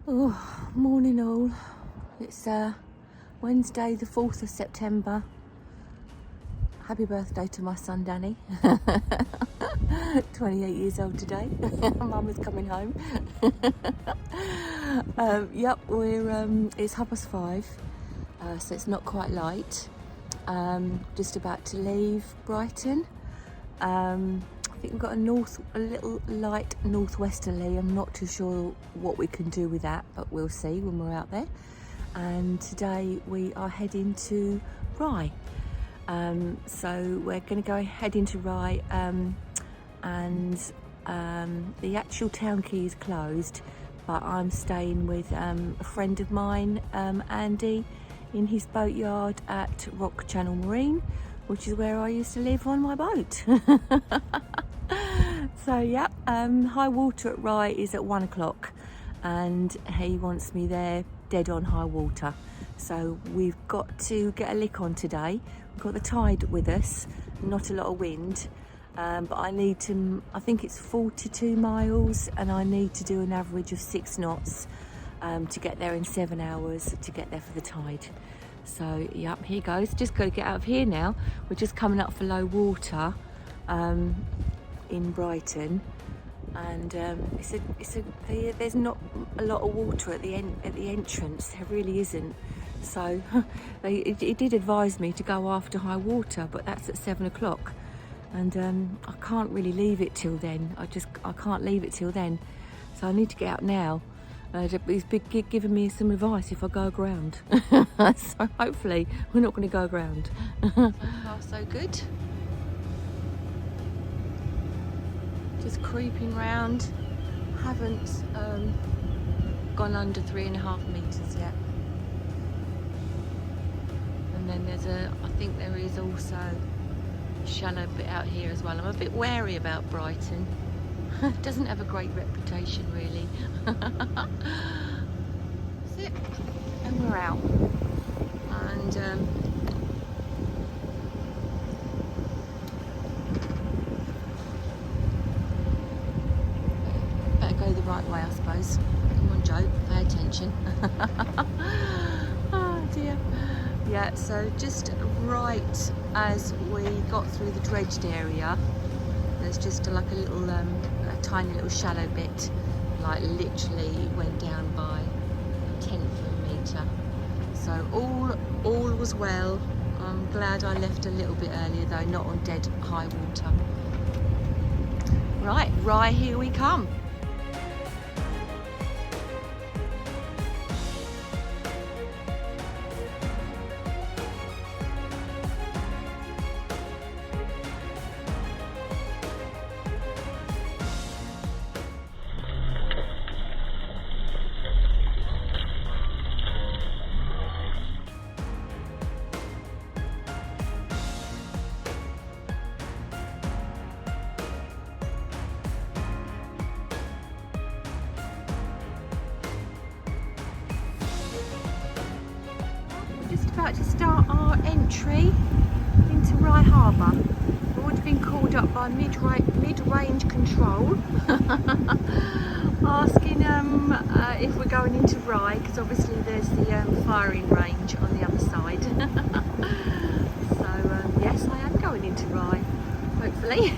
Oh, morning all. It's Wednesday the 4th of September. Happy birthday to my son Danny. 28 years old today. Mum is coming home. Yep, it's 5:30, so it's not quite light. Just about to leave Brighton. I think we've got a little light northwesterly. I'm not too sure what we can do with that, but we'll see when we're out there. And today we are heading to Rye. So we're going to head into Rye, and the actual town key is closed, but I'm staying with a friend of mine, Andy, in his boatyard at Rock Channel Marine, which is where I used to live on my boat. So yeah, high water at Rye is at 1 o'clock, and he wants me there dead on high water. So we've got to get a lick on today. We've got the tide with us, not a lot of wind, but I think it's 42 miles, and I need to do an average of 6 knots to get there in 7 hours to get there for the tide. So yep, here goes. Just got to get out of here now. We're just coming up for low water in Brighton, and there's not a lot of water at the entrance. There really isn't. So it did advise me to go after high water, but that's at 7 o'clock, and I can't really leave it till then. I can't leave it till then. So I need to get out now. He's giving me some advice if I go aground. So hopefully we're not going to go aground. So far so good. Just creeping round. Haven't gone under 3.5 meters yet. And then I think there is also a shallow bit out here as well. I'm a bit wary about Brighton. It doesn't have a great reputation really. That's it. And we're out. And better go the right way, I suppose. Come on, Joe, pay attention. Oh dear. Yeah, so just right as we got through the dredged area, there's just like a little a tiny little shallow bit, like literally went down by 1/10 of a metre. So all was well. I'm glad I left a little bit earlier though, not on dead high water. Right, Rye, here we come. Just about to start our entry into Rye Harbour. We've already been called up by mid-range control asking if we're going into Rye, because obviously there's the firing range on the other side. So yes, I am going into Rye, hopefully.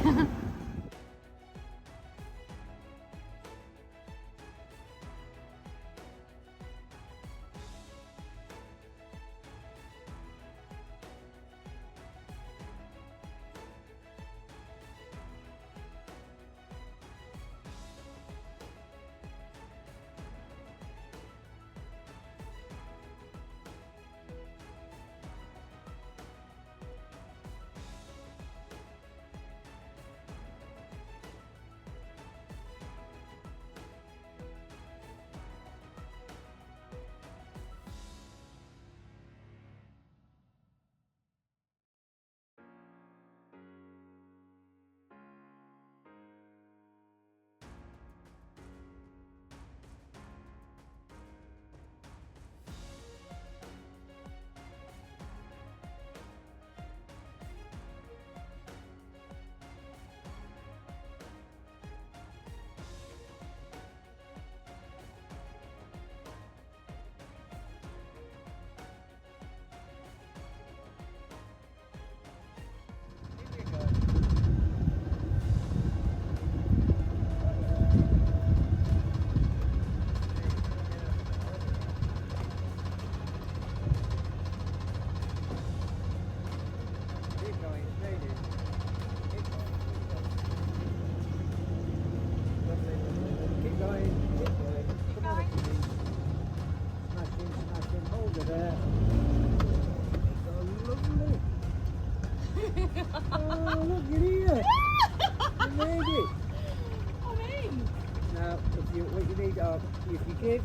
if you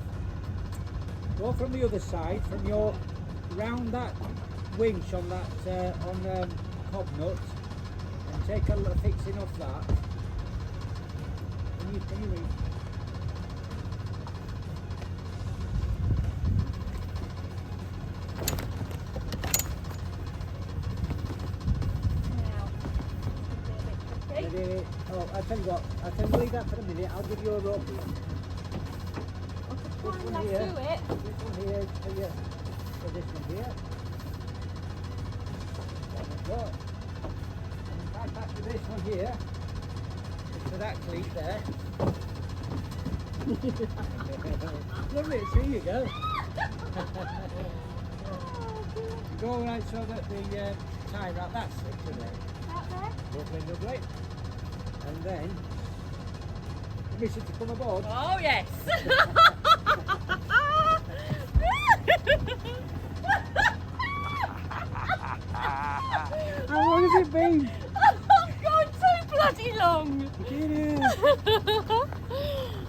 go from the other side, from your round that winch on that cob nut, and take a little fixing off that. Can you read? Oh, I'll tell you what, I can leave that for a minute. I'll give you a rope here. This one here. This one here for you. For this one here. There we go. And if I pass with this one here, for that cleat there. Lovely, here you go. Go right so that the tie wrap, that's it, isn't it? Out there? Lovely, lovely. And then, permission to come aboard. Oh yes! How long has it been? Oh God, so bloody long! It is.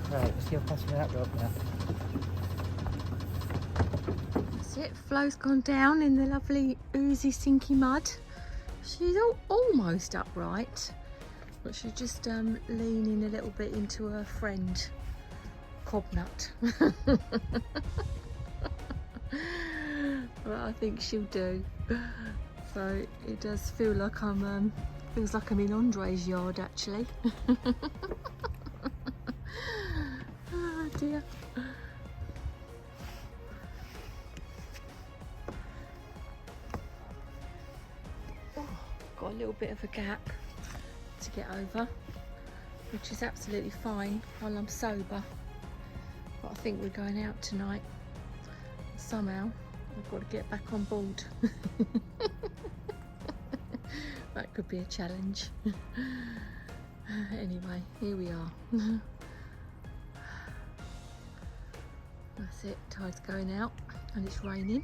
Right, let's see how fast that rope now. That's it, Flo's gone down in the lovely oozy sinky mud. She's almost upright, but she's just leaning a little bit into her friend Cobnut. But I think she'll do. So it does feel like feels like I'm in Andre's yard actually. Oh dear. Got a little bit of a gap to get over, which is absolutely fine while I'm sober, but I think we're going out tonight. Somehow I've got to get back on board. That could be a challenge. Anyway, here we are. That's it, tide's going out and it's raining.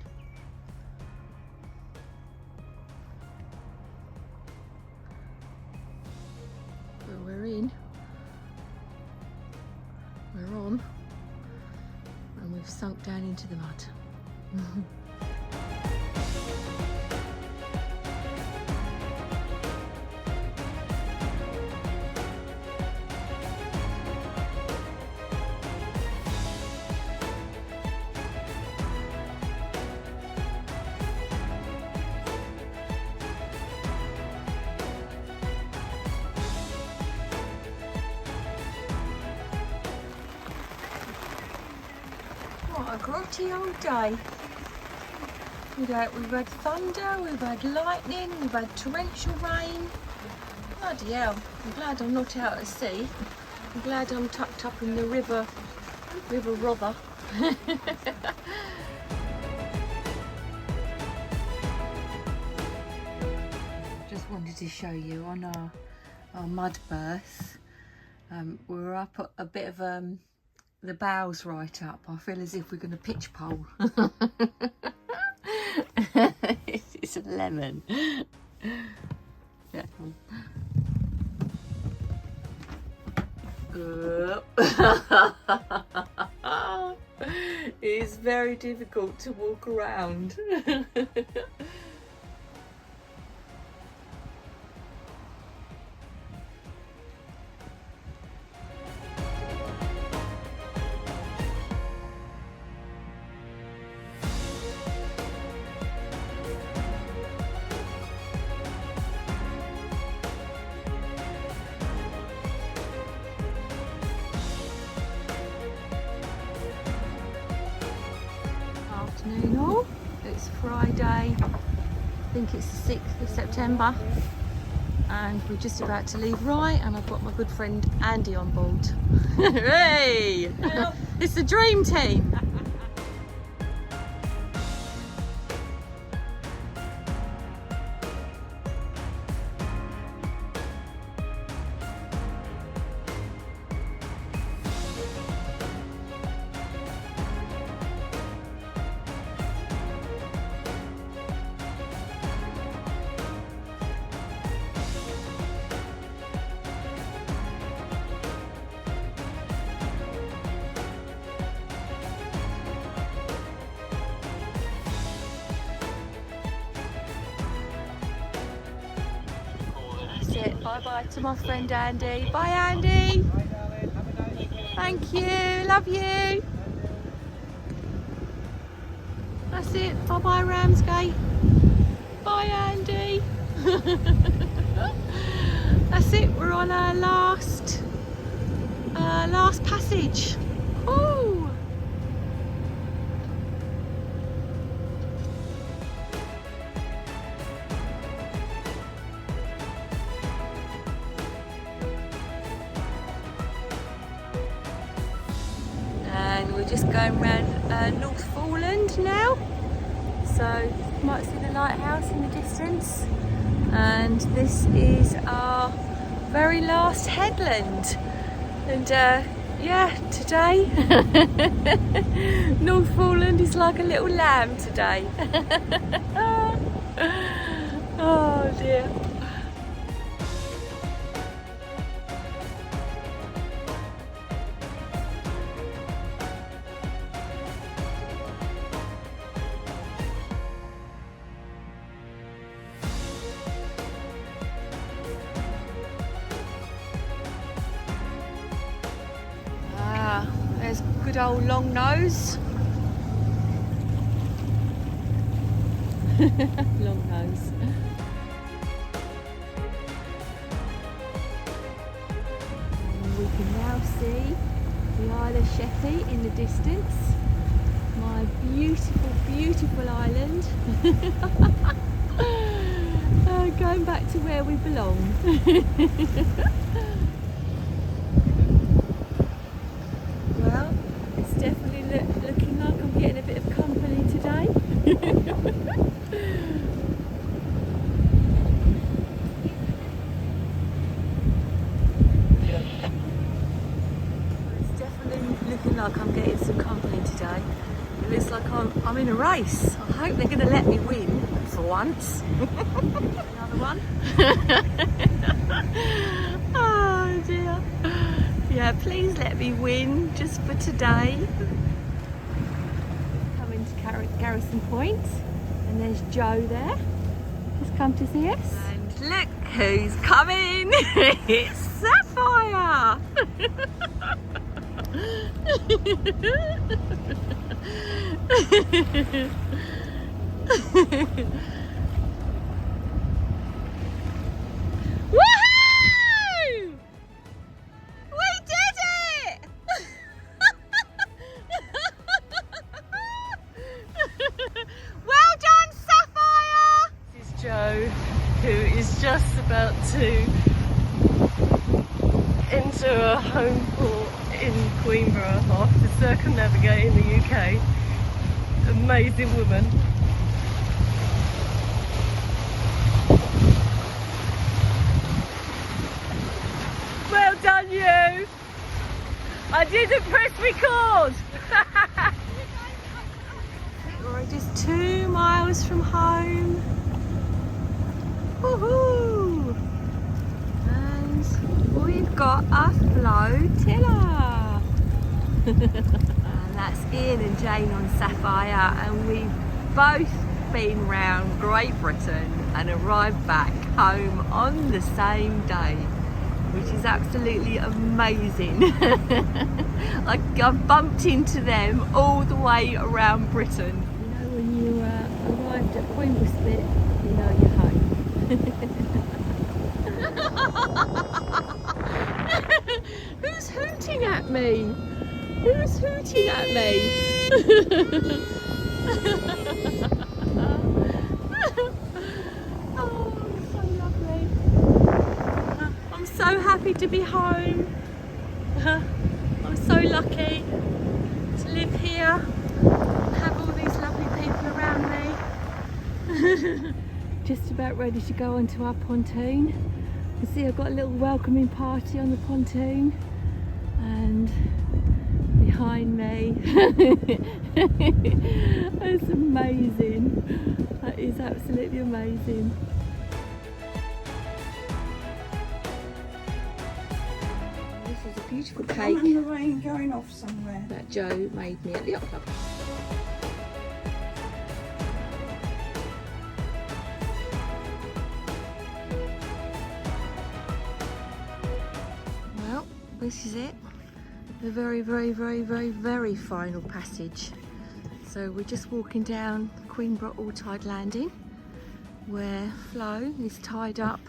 We're in, we're on, and we've sunk down into the mud. What a grotty old day. We've had thunder, we've had lightning, we've had torrential rain. Bloody hell, I'm glad I'm not out at sea. I'm glad I'm tucked up in the river Rother. Just wanted to show you on our mud berth. We were up a bit of the bows right up. I feel as if we're going to pitch pole. It's a lemon. Yeah. It's very difficult to walk around. Afternoon all. It's Friday, I think it's the 6th of September, and we're just about to leave Rye, and I've got my good friend Andy on board. Hey! Hello. It's the dream team! it. Bye bye to my friend Andy. Bye Andy. Bye, darling. Have a nice day. Thank you. Love you. That's it. Bye bye Ramsgate. Bye Andy. That's it. We're on our last passage. Ooh. And we're just going around North Foreland now. So you might see the lighthouse in the distance. And this is our very last headland. And yeah, today North Foreland is like a little lamb today. Oh dear. There's good old long nose. Long nose. And we can now see the Isle of Sheppey in the distance. My beautiful, beautiful island. Going back to where we belong. Well, it's definitely looking like I'm getting a bit of company today. It's definitely looking like I'm getting some company today. It looks like I'm in a race. I hope they're going to let me win for once. Another one. Oh dear. Yeah, please let me win just for today. Coming to Garrison Point, and there's Joe there. Just come to see us. And look who's coming! It's Sapphire! Woohoo! We did it! Well done, Sapphire! This is Joe, who is just about to enter a home port in Queenborough after circumnavigating the UK. Amazing woman. Well done, you! I didn't press record! We're just 2 miles from home. Woohoo! And we've got a flotilla. And that's Ian and Jane on Sapphire, and we've both been round Great Britain and arrived back home on the same day, which is absolutely amazing. I've bumped into them all the way around Britain. You know, when you arrived at Queenborough, you know you're home. Who's hooting at me? Who's hooting at me? Oh, so lovely. I'm so happy to be home. I'm so lucky to live here and have all these lovely people around me. Just about ready to go onto our pontoon. You see, I've got a little welcoming party on the pontoon, and behind me, it's amazing. That is absolutely amazing. This is a beautiful cake I'm on the rain going off somewhere. that Joe made me at the yacht club. this is it. The very, very, very, very, very final passage. So we're just walking down Queenborough All-Tide Landing, where Flo is tied up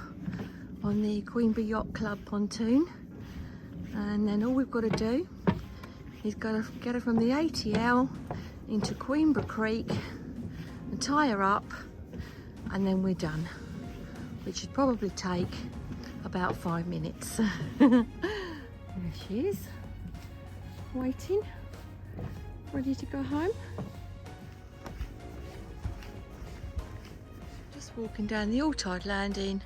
on the Queenborough Yacht Club pontoon. And then all we've got to do is get her from the ATL into Queenborough Creek and tie her up, and then we're done, which should probably take about 5 minutes. There she is, waiting, ready to go home. Just walking down the All-Tide Landing,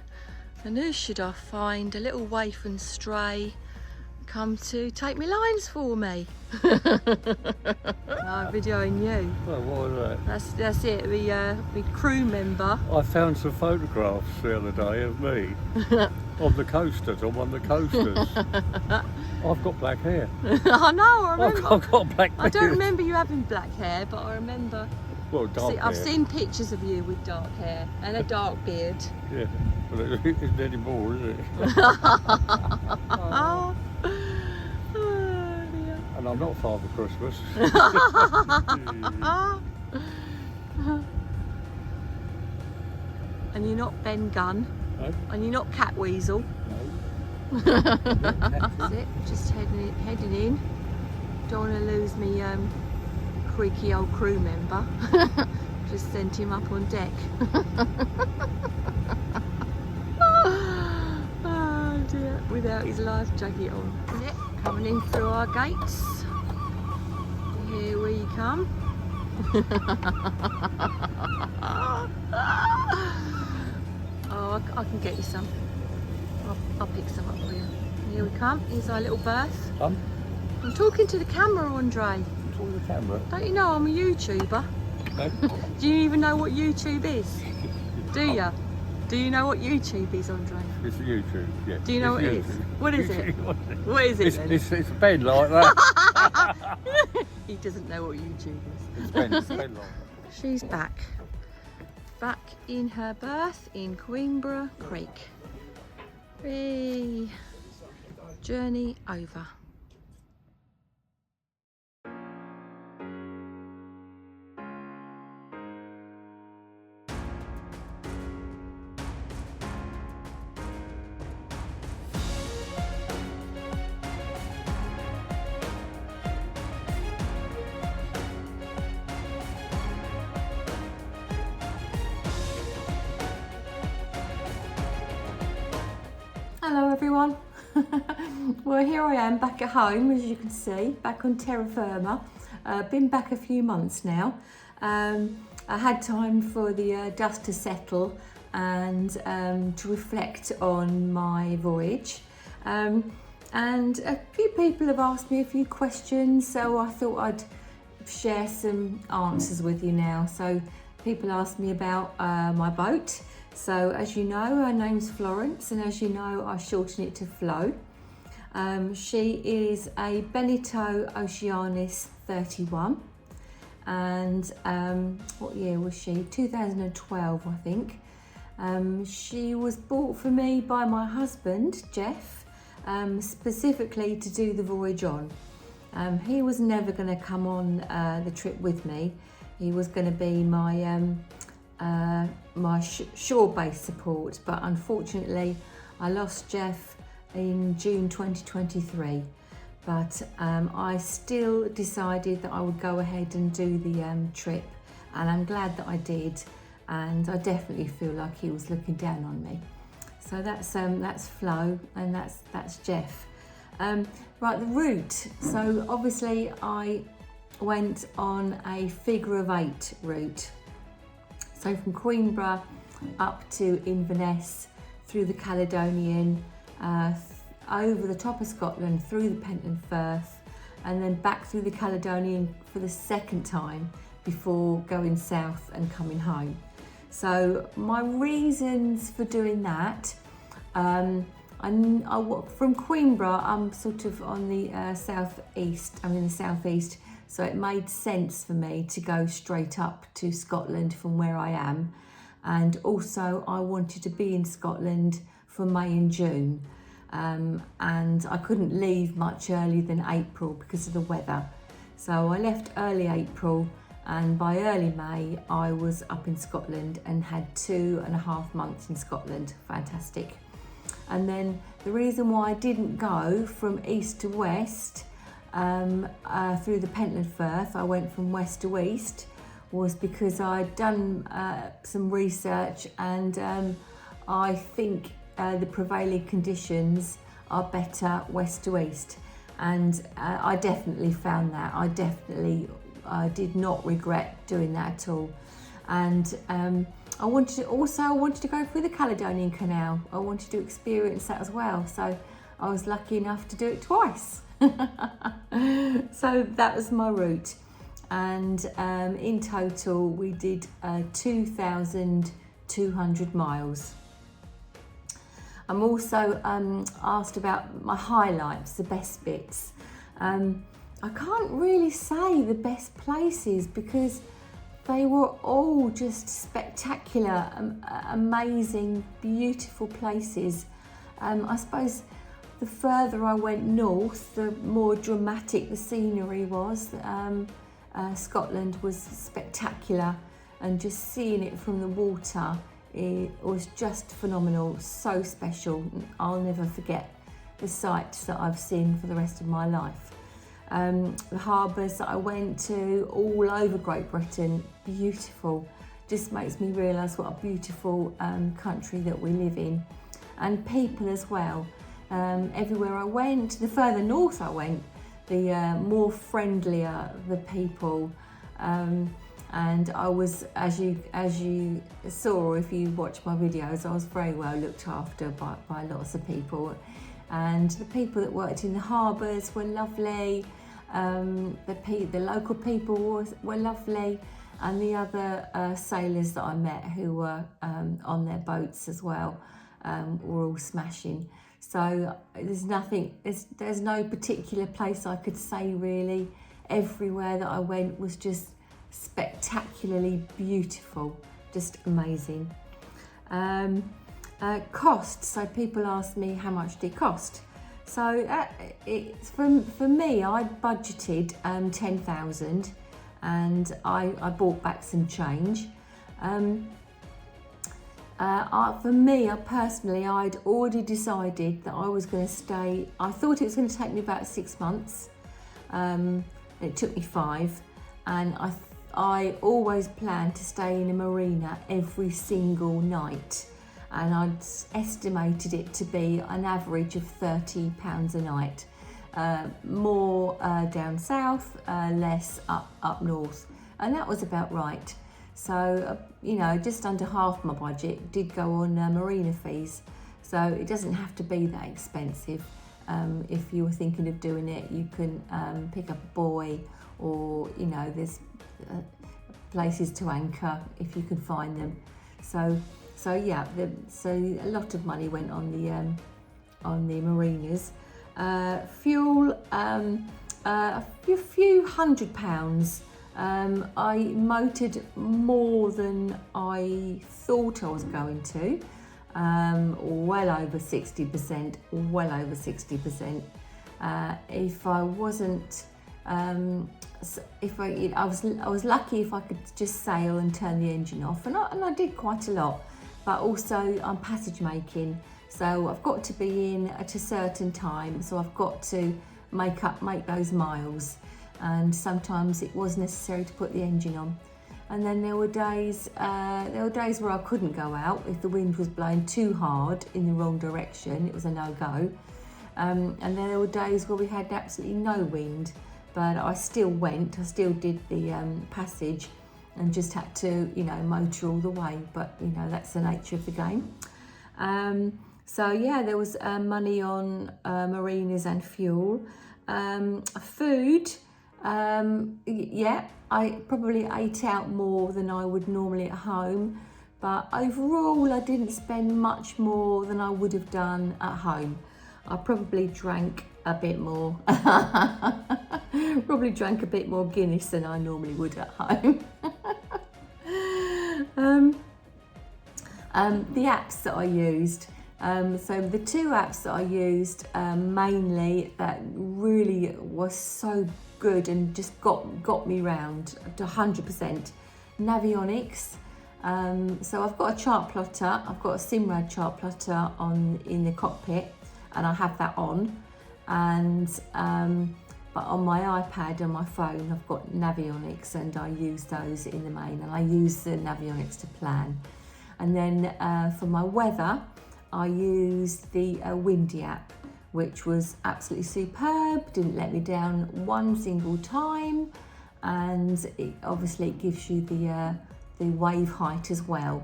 and who should I find? A little waif and stray come to take me lines for me. I'm videoing you. Oh, what was that? That's it, the crew member. I found some photographs the other day of me on the coasters, on one of the coasters. I've got black hair. I know, I remember. I've got black beard. I don't remember you having black hair, but I remember. Well, dark hair. I've seen pictures of you with dark hair and a dark beard. Yeah, but it isn't anymore, is it? Oh. And I'm not Father Christmas. And you're not Ben Gunn. No. And you're not Cat Weasel. No. That's it. Just heading in. Don't want to lose me creaky old crew member. Just sent him up on deck. Oh dear. Without his life jacket on. That's it. Coming in through our gates. Here we come. Oh, I can get you some. I'll pick some up for you. Here we come. Here's our little berth. I'm talking to the camera, Andre. Talk to the camera. Don't you know I'm a YouTuber? No. Do you even know what YouTube is? Do you? Do you know what YouTube is, Andre? It's YouTube, yeah. Do you know what it is? What is it? What is it then? It's a bed like that. He doesn't know what YouTube is. It's bed like that. She's back. Back in her berth in Queenborough Creek. Hey. Journey over. Hello everyone. Well, here I am back at home, as you can see, back on terra firma. Been back a few months now. I had time for the dust to settle and to reflect on my voyage. And a few people have asked me a few questions, so I thought I'd share some answers with you now. So people asked me about my boat. So as you know, her name's Florence, and as you know, I shorten it to Flo. She is a Beneteau Oceanis 31, and what year was she? 2012, I think. She was bought for me by my husband, Jeff, specifically to do the voyage on. He was never going to come on the trip with me. He was going to be my shore-based support, but unfortunately I lost Jeff in June 2023, but I still decided that I would go ahead and do the trip, and I'm glad that I did, and I definitely feel like he was looking down on me. So that's Flo, and that's Jeff. Right, the route. So obviously I went on a figure of 8 route. So from Queenborough up to Inverness, through the Caledonian, over the top of Scotland, through the Pentland Firth, and then back through the Caledonian for the second time before going south and coming home. So my reasons for doing that, from Queenborough, I'm sort of on the southeast, I'm in the southeast, so it made sense for me to go straight up to Scotland from where I am. And also I wanted to be in Scotland for May and June. and I couldn't leave much earlier than April because of the weather. So I left early April, and by early May I was up in Scotland and had 2.5 months in Scotland. Fantastic. And then the reason why I didn't go from east to west through the Pentland Firth, I went from west to east, was because I'd done some research, and I think the prevailing conditions are better west to east, and I definitely found that. I definitely did not regret doing that at all. And I wanted to go through the Caledonian Canal. I wanted to experience that as well, so I was lucky enough to do it twice. So that was my route, and in total we did 2,200 miles. I'm also asked about my highlights, the best bits. I can't really say the best places because they were all just spectacular, amazing, beautiful places. I suppose the further I went north, the more dramatic the scenery was. Scotland was spectacular, and just seeing it from the water, it was just phenomenal, so special. I'll never forget the sights that I've seen for the rest of my life. The harbours that I went to all over Great Britain, beautiful. Just makes me realise what a beautiful country that we live in. And people as well. Everywhere I went, the further north I went, the more friendlier the people. And I was, as you saw if you watch my videos, I was very well looked after by lots of people. And the people that worked in the harbours were lovely. The local people were lovely, and the other sailors that I met who were on their boats as well were all smashing. So there's no particular place I could say really. Everywhere that I went was just spectacularly beautiful, just amazing. Cost, so people ask me how much did it cost. So it's for me, I budgeted 10,000, and I bought back some change. For me, personally, I'd already decided that I was going to stay. I thought it was going to take me about 6 months. It took me 5, and I always planned to stay in a marina every single night, and I'd estimated it to be an average of £30 a night. More down south, less up north, and that was about right. So, just under half my budget did go on marina fees. So it doesn't have to be that expensive. If you were thinking of doing it, you can pick up a buoy, or, there's places to anchor if you can find them. So yeah, so a lot of money went on the marinas. Fuel, a few £100. I motored more than I thought I was going to, well over 60%, If I wasn't, I was lucky if I could just sail and turn the engine off, and I did quite a lot. But also I'm passage making, so I've got to be in at a certain time, so I've got to make those miles. And sometimes it was necessary to put the engine on. And then there were days where I couldn't go out if the wind was blowing too hard in the wrong direction. It was a no-go. And then there were days where we had absolutely no wind, but I still went. I still did the passage, and just had to, motor all the way. But that's the nature of the game. So yeah, there was money on marinas and fuel, food. I probably ate out more than I would normally at home, but overall I didn't spend much more than I would have done at home. I probably drank a bit more. Probably drank a bit more Guinness than I normally would at home. The apps that I used. So the two apps that I used mainly that really was so good and just got me round to 100%. Navionics. So I've got a chart plotter. I've got a Simrad chart plotter in the cockpit, and I have that on. And but on my iPad and my phone, I've got Navionics, and I use those in the main. And I use the Navionics to plan. And then for my weather, I used the Windy app, which was absolutely superb, didn't let me down one single time, and it gives you the wave height as well,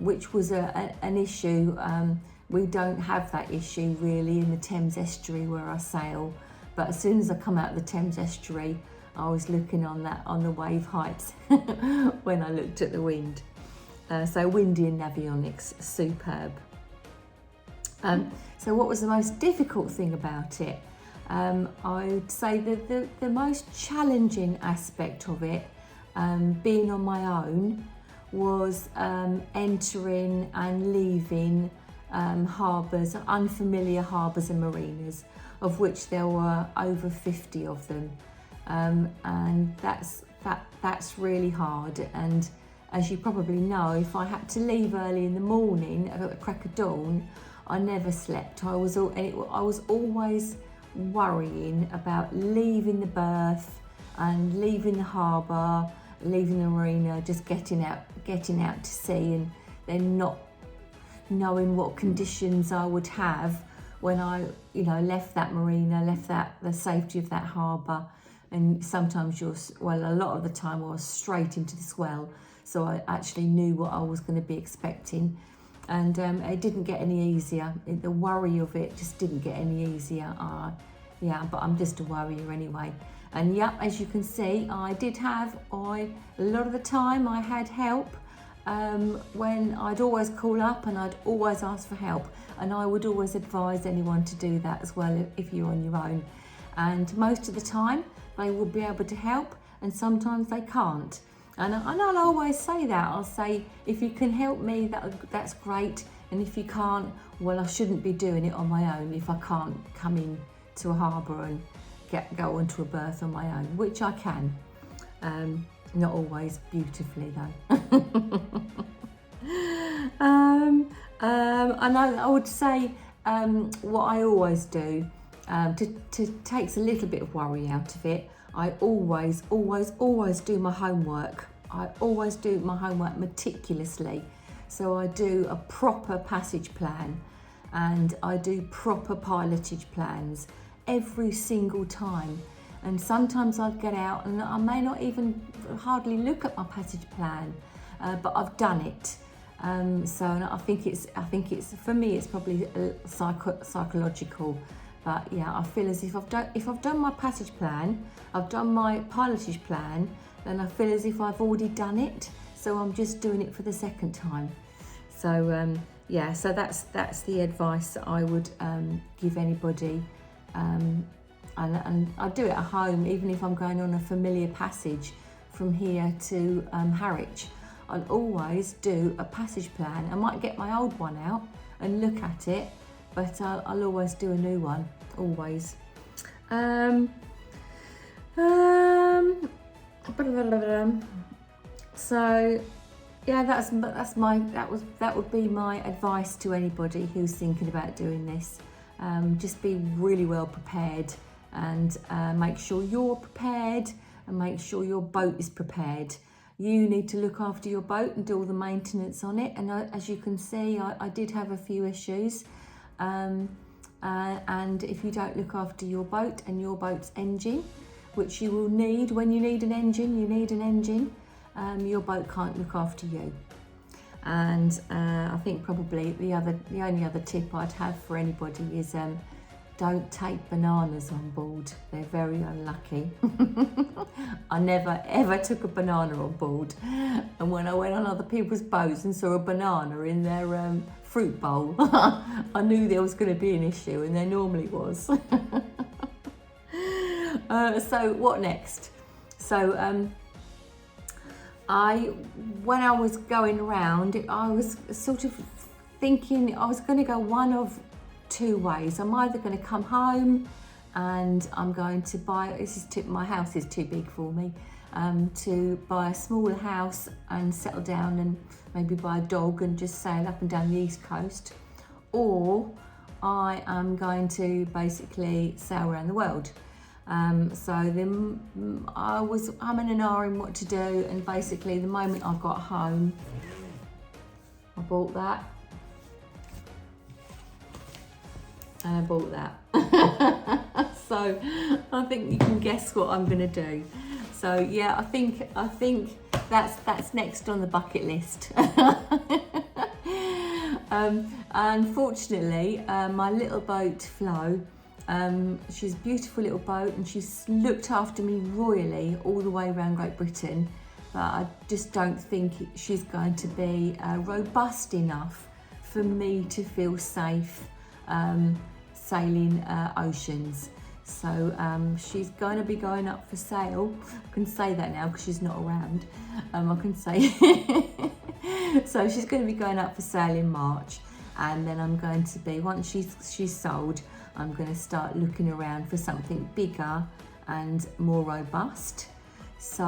which was an issue. We don't have that issue really in the Thames estuary where I sail, but as soon as I come out of the Thames estuary, I was looking on the wave heights when I looked at the wind. So Windy and Navionics, superb. So what was the most difficult thing about it? I would say that the most challenging aspect of it, being on my own, was entering and leaving harbours, unfamiliar harbours and marinas, of which there were over 50 of them. And that's really hard. And as you probably know, if I had to leave early in the morning at the crack of dawn, I never slept. I was always worrying about leaving the berth and leaving the harbour, leaving the marina, just getting out to sea, and then not knowing what conditions I would have when I, left that marina, left the safety of that harbour. And sometimes a lot of the time I was straight into the swell, so I actually knew what I was going to be expecting. And it didn't get any easier. The worry of it just didn't get any easier. But I'm just a worrier anyway. And as you can see, I did have, a lot of the time I had help when I'd always call up and I'd always ask for help. And I would always advise anyone to do that as well if you're on your own. And most of the time they will be able to help, and sometimes they can't. And I'll always say that. I'll say, if you can help me, that's great. And if you can't, well, I shouldn't be doing it on my own if I can't come in to a harbour and go onto a berth on my own, which I can. Not always beautifully though. And I would say what I always do to takes a little bit of worry out of it. I always do my homework. I always do my homework meticulously. So I do a proper passage plan, and I do proper pilotage plans every single time. And sometimes I'd get out and I may not even hardly look at my passage plan, but I've done it. So I think it's for me, it's probably psychological. But yeah, I feel as if I've done my passage plan, I've done my pilotage plan, then I feel as if I've already done it. So I'm just doing it for the second time. So so that's the advice that I would give anybody. And I do it at home, even if I'm going on a familiar passage from here to Harwich. I'll always do a passage plan. I might get my old one out and look at it, but I'll always do a new one, always. So yeah, that would be my advice to anybody who's thinking about doing this. Just be really well prepared, and make sure you're prepared, and make sure your boat is prepared. You need to look after your boat and do all the maintenance on it. And as you can see, I did have a few issues. And if you don't look after your boat and your boat's engine, which you will need when you need an engine, your boat can't look after you. And I think probably the only other tip I'd have for anybody is don't take bananas on board. They're very unlucky. I never ever took a banana on board, and when I went on other people's boats and saw a banana in their fruit bowl, I knew there was going to be an issue, and there normally was. So what next? So when I was going around, I was sort of thinking I was going to go one of two ways. I'm either going to come home and I'm going to buy, my house is too big for me, to buy a smaller house and settle down and maybe buy a dog and just sail up and down the east coast, or I am going to basically sail around the world. So then I was umming and ahhing what to do, and basically the moment I got home, I bought that and I bought that. So I think you can guess what I'm gonna do. So yeah, I think that's next on the bucket list. Unfortunately, my little boat Flo, she's a beautiful little boat and she's looked after me royally all the way around Great Britain, but I just don't think she's going to be robust enough for me to feel safe sailing oceans. So she's going to be going up for sale. I can say that now because she's not around. I can say so she's going to be going up for sale in March, and then I'm going to be, once she's sold, I'm going to start looking around for something bigger and more robust. So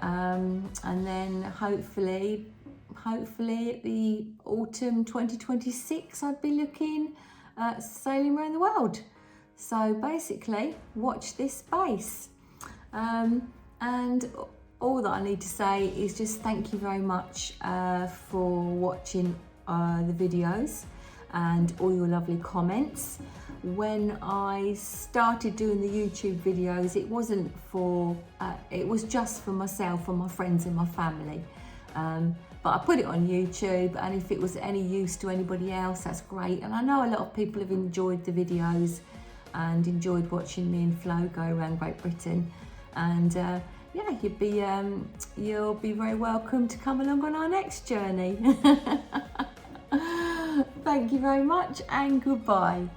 and then hopefully at the autumn 2026 I'd be looking at sailing around the world. So basically, watch this space. And all that I need to say is just thank you very much for watching the videos and all your lovely comments. When I started doing the YouTube videos, it wasn't for, it was just for myself and my friends and my family. But I put it on YouTube, and if it was any use to anybody else, that's great. And I know a lot of people have enjoyed the videos and enjoyed watching me and Flo go around Great Britain. And yeah, you'll be very welcome to come along on our next journey. Thank you very much, and goodbye.